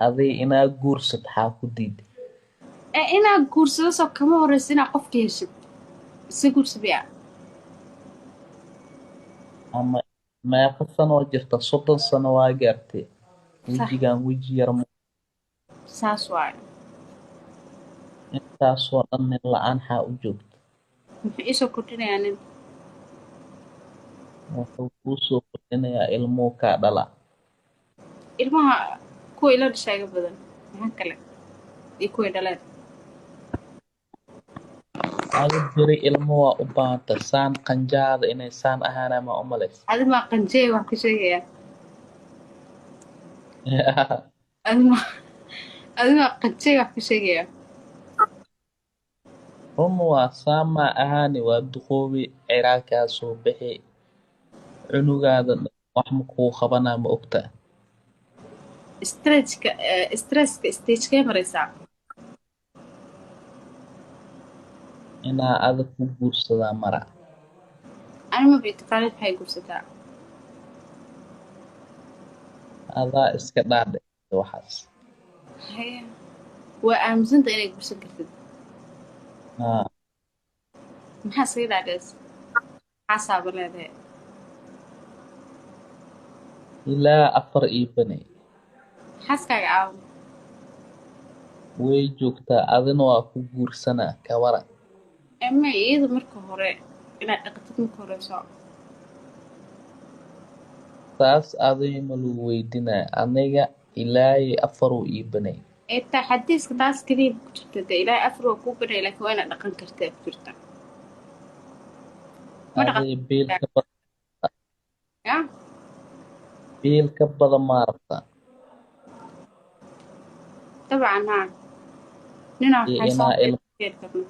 Adii inaa guursad xaa ku diiday? inaad guursado soo kama horeysa inaad qofka heshid ise guursabiya. Ama meeqa sanoo jirta? 30 sano waa gaartay. Sax. Wejigaan weji yar ma. Saas waaye. Intaasoo dhan nin la-aan xaa u joogta. Muxuu iisoo kordhinayaa nin? Wuxuu kuu soo kordhinayaa ilmuu kaa dhala. Ilmaha kuwa ila dhashaa iga badan maxaa kale iyo kuway dhaleen. Adi beri ilmo waa u baahantay. Saan qanjaada inay saan ahaanaa ma u malaysa. Adi maa qanjeey wax ka sheegayaa. adi maa adi maa qanjeey wax ka sheegayaa. Run waa saan ma ahaani, waa duqoobi ciraakaa soo bixi. Cunugaada dhan wax ma kuu qabanaa ma ogtaa. Stresska stagekee maraysaa? Inaa adag ku guursadaa mara. Ani ma bii taqaanid maxay guursataa. Adaa iska dhaadhicisa waxaas. Haya waa aaminsanta inay guursan kartid. Haa, Maxaa iskaga dhaadhees maxaa saaba leedahay. ilaa 4 ii banay. Xaaskaaga caawa. Way joogtaa, adina waa ku guursanaa ka waran. Ama iyada marka hore inaad dhaqatid marka horeyso. Taas adii ma lagu weydinaa. Aniga ilaahi 4 ii banay. Taa xadiiska taas kaliya ku jirta dee ilaahay afar waa kuu banay laakiin waa inaad dhaqan kartaa ku jirta. Ma dhaqan Adii ya biil ka badan ma rabtaa. dabcan haa ninaa Iyo waxay soo inaa karno.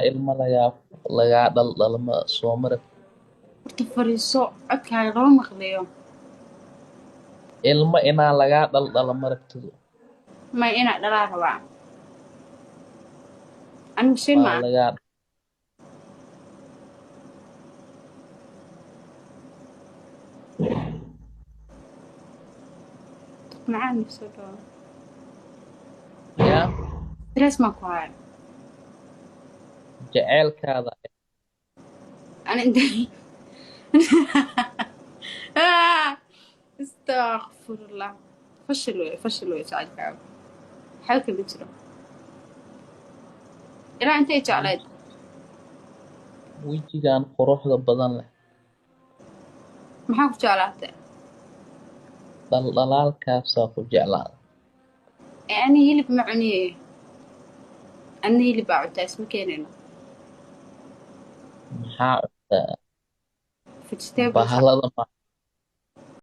ilma lagaa dhaldhalma soo marag. Horta fariiso codkaaga lama maqlayo. Ilma inaa lagaa dhaldhala maragtidu. May inaad dhalaa rabaa. Ani mashiin ma Waa lagaa macaan soo dhawo. yaa Stress ma ku haya. jaceylkaada. Ani inta astaghfirullah. فشل ويساعد كعب حاولت بتشرب إلى أنت إيش عليك. Wejigaan quruxda badan leh. ما حاولت على Dhaldhalaalkaasaa ku jeclaada. يعني هي اللي بمعني أنا هي اللي بعد اسمه كيننا Maxaa cuntaa? في الكتاب Bahalada ma